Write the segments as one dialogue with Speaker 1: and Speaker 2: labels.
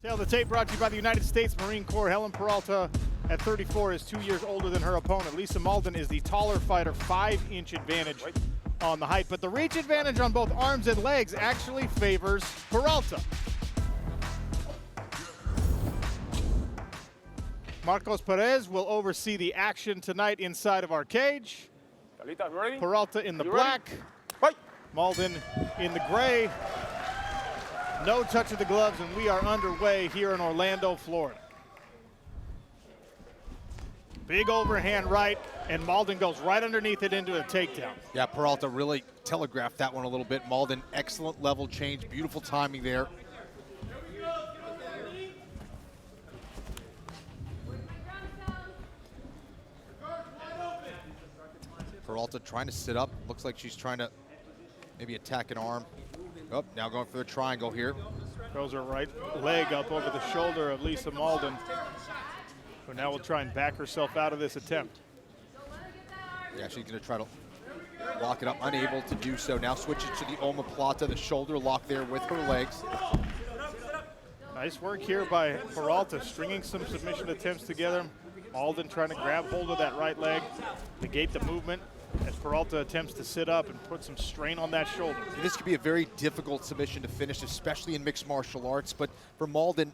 Speaker 1: Tail of the tape brought to you by the United States Marine Corps. Helen Peralta at 34 is 2 years older than her opponent. Lisa Mauldin is the taller fighter, 5-inch advantage on the height. But the reach advantage on both arms and legs actually favors Peralta. Marcos Perez will oversee the action tonight inside of our cage. Peralta in the black, Mauldin in the gray. No touch of the gloves, and we are underway here in Orlando, Florida. Big overhand right, and Mauldin goes right underneath it into a takedown.
Speaker 2: Yeah, Peralta really telegraphed that one a little bit. Mauldin, excellent level change, beautiful timing there. Peralta trying to sit up. Looks like she's trying to maybe attack an arm. Oh, now going for the triangle here.
Speaker 1: Throws her right leg up over the shoulder of Lisa Mauldin, who now will try and back herself out of this attempt.
Speaker 2: Yeah, she's going to try to lock it up, unable to do so. Now switches to the omoplata, the shoulder lock there with her legs.
Speaker 1: Nice work here by Peralta, stringing some submission attempts together. Mauldin trying to grab hold of that right leg, negate the movement as Peralta attempts to sit up and put some strain on that shoulder.
Speaker 2: This could be a very difficult submission to finish, especially in mixed martial arts, but for Mauldin,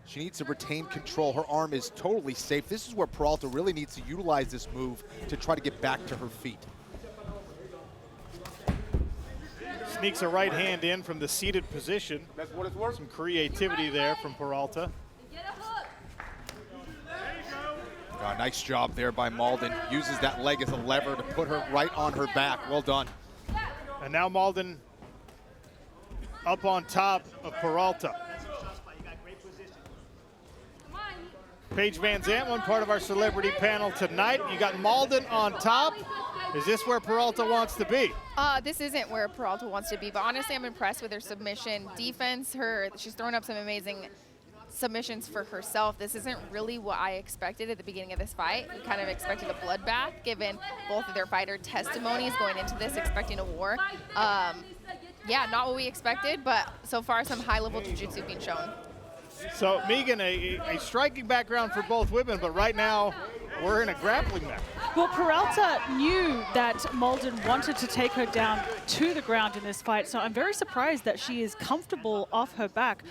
Speaker 2: she needs to retain control. Her arm is totally safe. This is where Peralta really needs to utilize this move to try to get back to her feet.
Speaker 1: Sneaks a right hand in from the seated position.
Speaker 3: That's what it's worth.
Speaker 1: Some creativity there from Peralta.
Speaker 2: Nice job there by Mauldin. Uses that leg as a lever to put her right on her back. Well done.
Speaker 1: And now Mauldin up on top of Peralta. Paige Van Zandt, one part of our celebrity panel tonight. You got Mauldin on top. Is this where Peralta wants to be?
Speaker 4: This isn't where Peralta wants to be, but honestly, I'm impressed with her submission defense. She's thrown up some amazing submissions for herself. This isn't really what I expected at the beginning of this fight. We kind of expected a bloodbath, given both of their fighter testimonies going into this, expecting a war. Yeah, not what we expected, but so far some high-level jiu-jitsu being shown.
Speaker 1: So, Megan, a striking background for both women, but right now we're in a grappling match.
Speaker 5: Well, Peralta knew that Mauldin wanted to take her down to the ground in this fight, so I'm very surprised that she is comfortable off her back.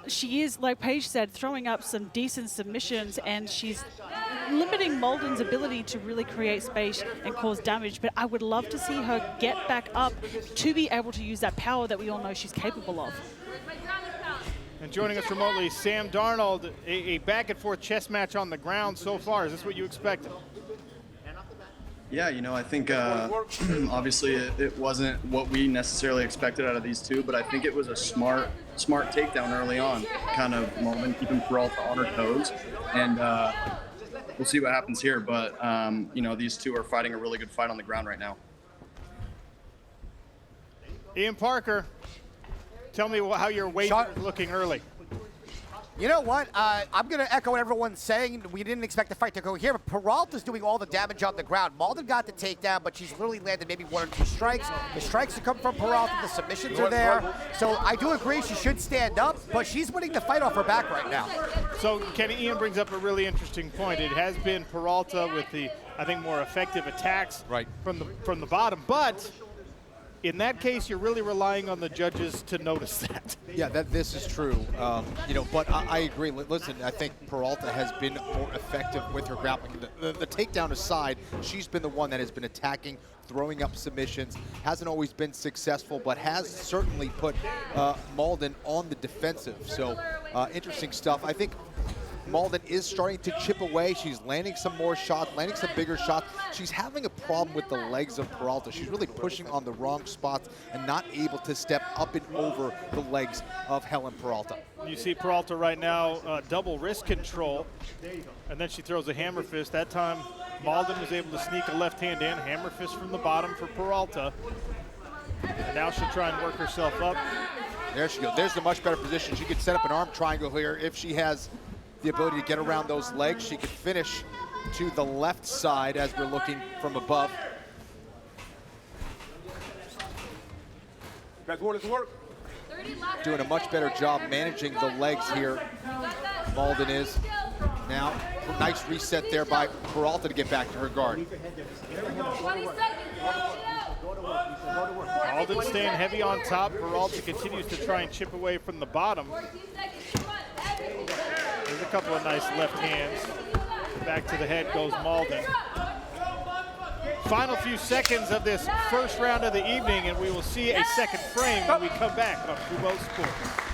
Speaker 5: She is, like Paige said, throwing up some decent submissions, and she's limiting Mauldin's ability to really create space and cause damage. But I would love to see her get back up to be able to use that power that we all know she's capable of.
Speaker 1: And joining us remotely, Sam Darnold, a back-and-forth chess match on the ground so far. Is this what you expected?
Speaker 6: Yeah, you know, I think obviously it wasn't what we necessarily expected out of these two, but I think it was a smart takedown early on, kind of Mauldin keeping Peralta on her toes, and we'll see what happens here. But you know, these two are fighting a really good fight on the ground right now.
Speaker 1: Ian Parker, tell me how your weight is looking early.
Speaker 7: You know what? I'm going to echo what everyone's saying. We didn't expect the fight to go here, but Peralta's doing all the damage on the ground. Mauldin got the takedown, but she's literally landed maybe 1 or 2 strikes. The strikes have come from Peralta. The submissions are there. So I do agree she should stand up, but she's winning the fight off her back right now.
Speaker 1: So, Kenny, Ian brings up a really interesting point. It has been Peralta with the, I think, more effective attacks from the bottom, but in that case, you're really relying on the judges to notice that.
Speaker 2: Yeah, this is true. You know, but I agree. Listen, I think Peralta has been more effective with her grappling. The takedown aside, she's been the one that has been attacking, throwing up submissions. Hasn't always been successful, but has certainly put Mauldin on the defensive. So interesting stuff. I think Mauldin is starting to chip away. She's landing some more shots, landing some bigger shots. She's having a problem with the legs of Peralta. She's really pushing on the wrong spots and not able to step up and over the legs of Helen Peralta.
Speaker 1: You see Peralta right now, double wrist control, and then she throws a hammer fist. That time, Mauldin was able to sneak a left hand in, hammer fist from the bottom for Peralta. And now she'll try and work herself up.
Speaker 2: There she goes. There's a much better position. She could set up an arm triangle here if she has the ability to get around those legs. She could finish to the left side as we're looking from above.
Speaker 3: That's what it's worth.
Speaker 2: doing a much better job managing the legs here. Mauldin is. Now, nice reset there by Peralta to get back to her guard.
Speaker 1: Mauldin staying heavy on top. Peralta continues to try and chip away from the bottom. There's a couple of nice left hands. Back to the head goes Mauldin. Final few seconds of this first round of the evening, and we will see a second frame when we come back on Fubo Sports.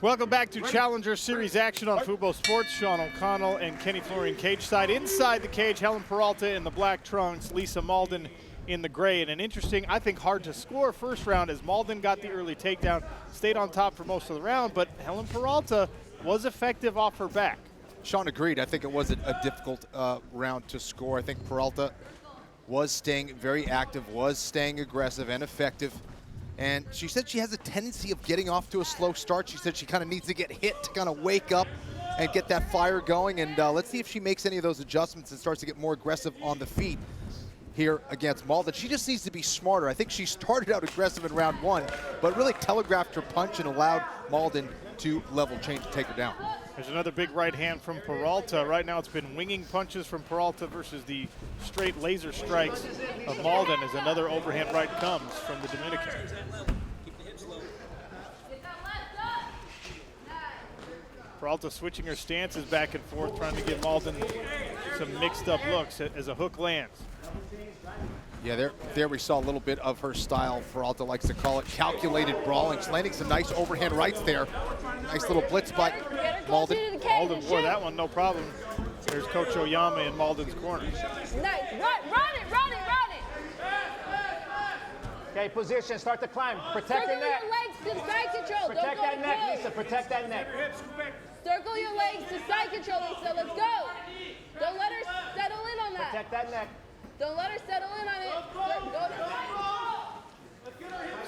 Speaker 1: Welcome back to Challenger Series action on Fubo Sports. Sean O'Connell and Kenny Florian cage side. Inside the cage, Helen Peralta in the black trunks, Lisa Mauldin in the gray. And an interesting, I think hard to score first round as Mauldin got the early takedown, stayed on top for most of the round, but Helen Peralta was effective off her back.
Speaker 2: Sean agreed. I think it was a difficult round to score. I think Peralta was staying very active, was staying aggressive and effective. And she said she has a tendency of getting off to a slow start. She said she kind of needs to get hit to kind of wake up and get that fire going. And let's see if she makes any of those adjustments and starts to get more aggressive on the feet here against Mauldin. She just needs to be smarter. I think she started out aggressive in round one, but really telegraphed her punch and allowed Mauldin to level change to take her down.
Speaker 1: There's another big right hand from Peralta. Right now it's been winging punches from Peralta versus the straight laser strikes of Mauldin as another overhand right comes from the Dominican. Peralta switching her stances back and forth, trying to give Mauldin some mixed up looks as a hook lands.
Speaker 2: Yeah, there we saw a little bit of her style. Peralta likes to call it calculated brawling. She's landing some nice overhand rights there. Nice little blitz by Mauldin.
Speaker 1: Mauldin wore that one, no problem. There's Coach Oyama in Mauldin's corner.
Speaker 3: Nice. Run it.
Speaker 8: Okay, position, start to climb. Protect your neck.
Speaker 3: Circle your legs to side control.
Speaker 8: Protect that neck, Lisa, protect that neck.
Speaker 3: Circle your legs to side control, Lisa. Let's go. Don't let her settle in on that.
Speaker 8: Protect that neck.
Speaker 3: Don't let her settle in on it. Go.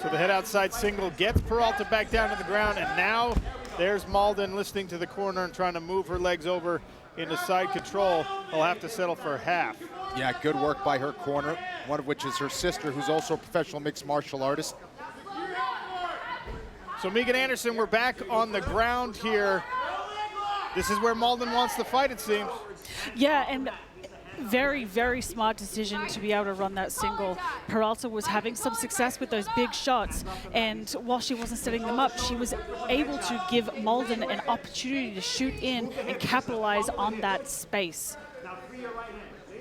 Speaker 1: So the head outside single gets Peralta back down to the ground, and now there's Mauldin listening to the corner and trying to move her legs over into side control. He'll have to settle for half.
Speaker 2: Yeah, good work by her corner, one of which is her sister, who's also a professional mixed martial artist.
Speaker 1: So Megan Anderson, we're back on the ground here. This is where Mauldin wants the fight, it seems.
Speaker 5: Yeah, and very, very smart decision to be able to run that single. Peralta was having some success with those big shots, and while she wasn't setting them up, she was able to give Mauldin an opportunity to shoot in and capitalize on that space.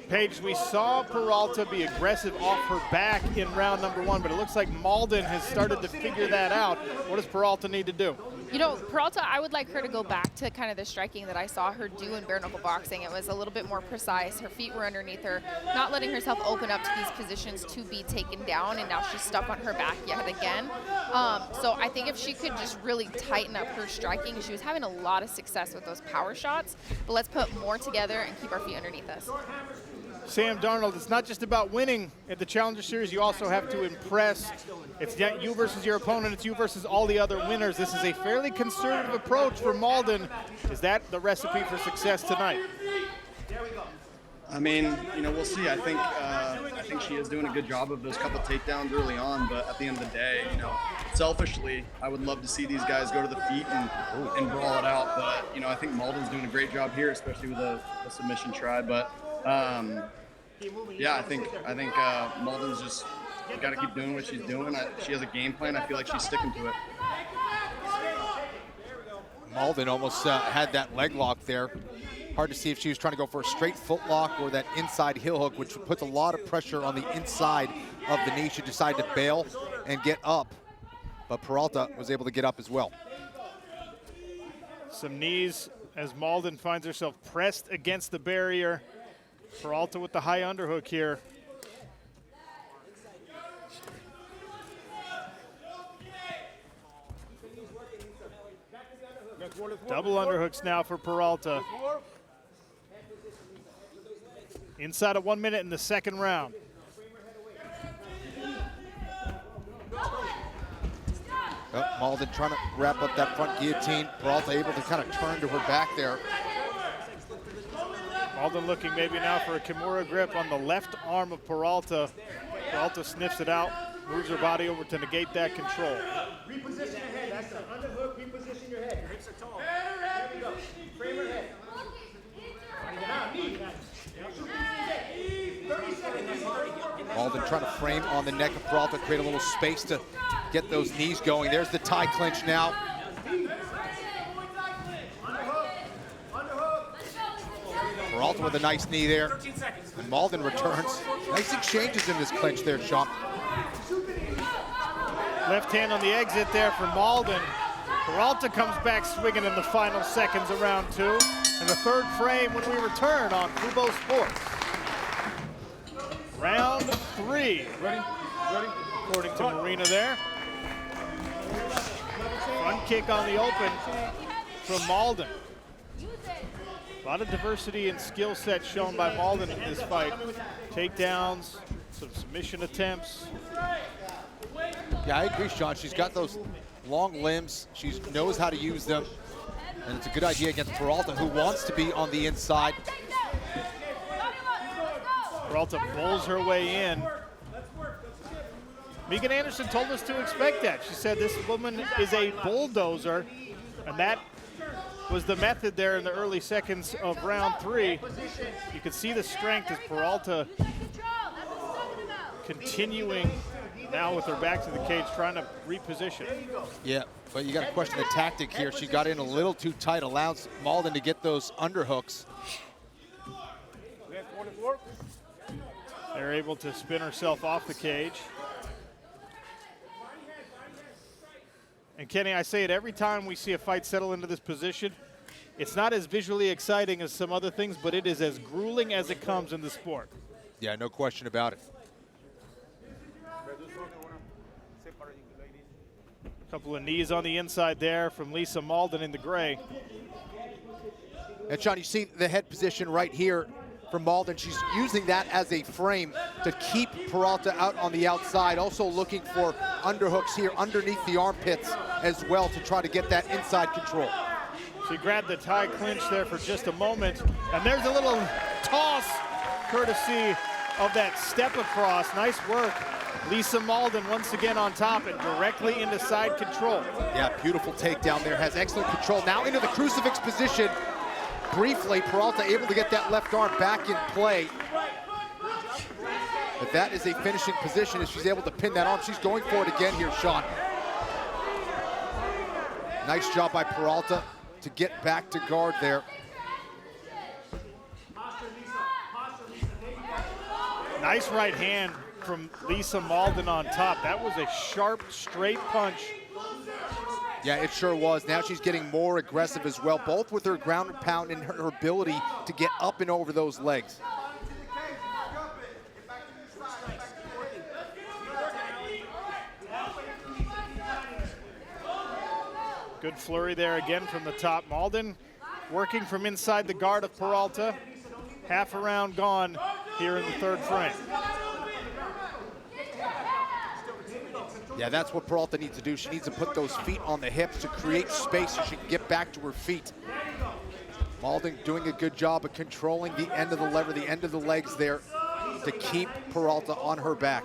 Speaker 1: Paige, we saw Peralta be aggressive off her back in round number one, but it looks like Mauldin has started to figure that out. What does Peralta need to do?
Speaker 4: You know, Peralta, I would like her to go back to kind of the striking that I saw her do in bare knuckle boxing. It was a little bit more precise. Her feet were underneath her, not letting herself open up to these positions to be taken down, and now she's stuck on her back yet again. So I think if she could just really tighten up her striking, she was having a lot of success with those power shots, but let's put more together and keep our feet underneath us.
Speaker 1: Sam Darnold, it's not just about winning at the Challenger Series. You also have to impress. It's not you versus your opponent. It's you versus all the other winners. This is a fairly conservative approach for Mauldin. Is that the recipe for success tonight?
Speaker 6: I mean, you know, we'll see. I think she is doing a good job of those couple takedowns early on, but at the end of the day, you know, selfishly, I would love to see these guys go to the feet and brawl it out. But, you know, I think Mauldin's doing a great job here, especially with the submission try. But, yeah, I think Mauldin's just got to keep doing what she's doing. She has a game plan. I feel like she's sticking to it.
Speaker 2: Mauldin almost had that leg lock there. Hard to see if she was trying to go for a straight foot lock or that inside heel hook, which puts a lot of pressure on the inside of the knee. She decided to bail and get up, but Peralta was able to get up as well.
Speaker 1: Some knees as Mauldin finds herself pressed against the barrier. Peralta with the high underhook here. Double underhooks now for Peralta. Inside of 1 minute in the second round.
Speaker 2: Mauldin trying to wrap up that front guillotine. Peralta able to kind of turn to her back there.
Speaker 1: Mauldin looking maybe now for a Kimura grip on the left arm of Peralta. Peralta sniffs it out. moves her body over to negate that control.
Speaker 8: Reposition your head. That's the underhook. Reposition your head. Your hips are tall. There we go. Frame her head. Now, knee. 30 seconds.
Speaker 2: Mauldin trying to frame on the neck of Peralta, create a little space to get those knees going. There's the tie clinch now. Peralta with a nice knee there. And Mauldin returns. Nice exchanges in this clinch there, Sean.
Speaker 1: Left hand on the exit there for Mauldin. Peralta comes back swinging in the final seconds of round 2. And the third frame when we return on Fubo Sports. Round 3. Ready? According to Marina there. Front kick on the open from Mauldin. A lot of diversity and skill set shown by Mauldin in this fight. Takedowns, some submission attempts.
Speaker 2: Yeah, I agree, Sean. She's got those long limbs. She knows how to use them. And it's a good idea against Peralta, who wants to be on the inside.
Speaker 1: Peralta pulls her way in. Megan Anderson told us to expect that. She said this woman is a bulldozer, and that was the method there in the early seconds of round 3. You could see the strength as Peralta continuing now with her back to the cage, trying to reposition.
Speaker 2: Yeah, but you got to question the tactic here. She got in a little too tight, allows Mauldin to get those underhooks.
Speaker 1: They're able to spin herself off the cage. And Kenny, I say it every time we see a fight settle into this position. It's not as visually exciting as some other things, but it is as grueling as it comes in the sport.
Speaker 2: Yeah, no question about it.
Speaker 1: A couple of knees on the inside there from Lisa Mauldin in the gray.
Speaker 2: And Sean, you see the head position right here from Mauldin. She's using that as a frame to keep Peralta out on the outside. Also looking for underhooks here underneath the armpits as well to try to get that inside control.
Speaker 1: She grabbed the tie clinch there for just a moment. And there's a little toss courtesy of that step across. Nice work. Lisa Mauldin once again on top and directly into side control.
Speaker 2: Yeah, beautiful takedown there. Has excellent control. Now into the crucifix position. Briefly, Peralta able to get that left arm back in play. But that is a finishing position as she's able to pin that arm. She's going for it again here, Sean. Nice job by Peralta to get back to guard there.
Speaker 1: Nice right hand from Lisa Mauldin on top. That was a sharp, straight punch.
Speaker 2: Yeah, it sure was. Now she's getting more aggressive as well, both with her ground and pound and her ability to get up and over those legs.
Speaker 1: Good flurry there again from the top. Mauldin working from inside the guard of Peralta. Half a round gone here in the third frame.
Speaker 2: Yeah, that's what Peralta needs to do. She needs to put those feet on the hips to create space so she can get back to her feet. Mauldin doing a good job of controlling the end of the lever, the end of the legs there to keep Peralta on her back.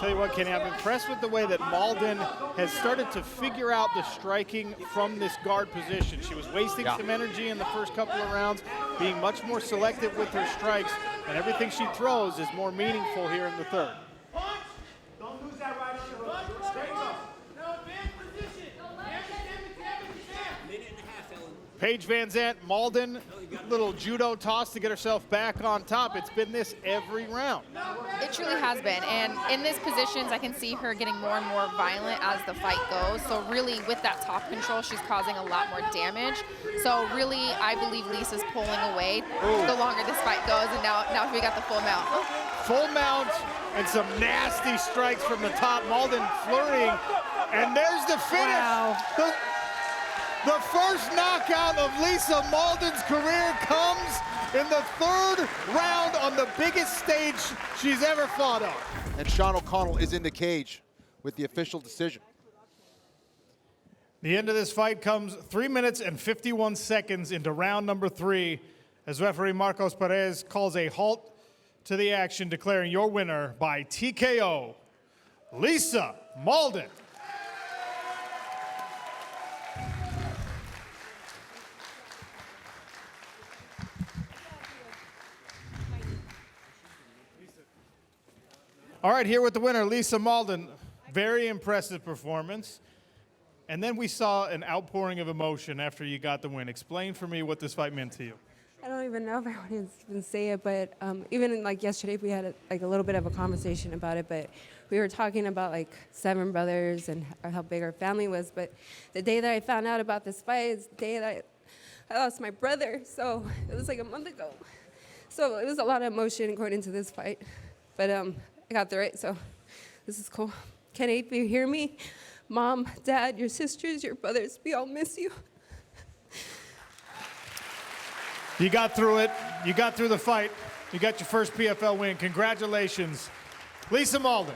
Speaker 1: Tell you what, Kenny, I'm impressed with the way that Mauldin has started to figure out the striking from this guard position. She was wasting some energy in the first couple of rounds, being much more selective with her strikes, and everything she throws is more meaningful here in the third.
Speaker 8: Don't lose that right underhook. Straight up.
Speaker 1: Paige Van Zandt, Mauldin, little judo toss to get herself back on top. It's been this every round.
Speaker 4: It truly has been, and in these positions, I can see her getting more and more violent as the fight goes. So really, with that top control, she's causing a lot more damage. So really, I believe Lisa's pulling away the longer this fight goes, and now we got the full mount.
Speaker 1: Full mount and some nasty strikes from the top. Mauldin flurrying, and there's the finish.
Speaker 5: Wow.
Speaker 1: The first knockout of Lisa Mauldin's career comes in the third round on the biggest stage she's ever fought on.
Speaker 2: And Sean O'Connell is in the cage with the official decision.
Speaker 1: The end of this fight comes 3 minutes and 51 seconds into round number 3 as referee Marcos Perez calls a halt to the action, declaring your winner by TKO, Lisa Mauldin. All right, here with the winner, Lisa Mauldin. Very impressive performance. And then we saw an outpouring of emotion after you got the win. Explain for me what this fight meant to you.
Speaker 9: I don't even know if I want to even say it, but even like yesterday, we had a little bit of a conversation about it, but we were talking about like 7 brothers and how big our family was. But the day that I found out about this fight is the day that I lost my brother. So it was like a month ago. So it was a lot of emotion going into this fight. But I got through it, so this is cool. Kenny, if you hear me, Mom, Dad, your sisters, your brothers, we all miss you.
Speaker 1: You got through it. You got through the fight. You got your first PFL win. Congratulations, Lisa Mauldin.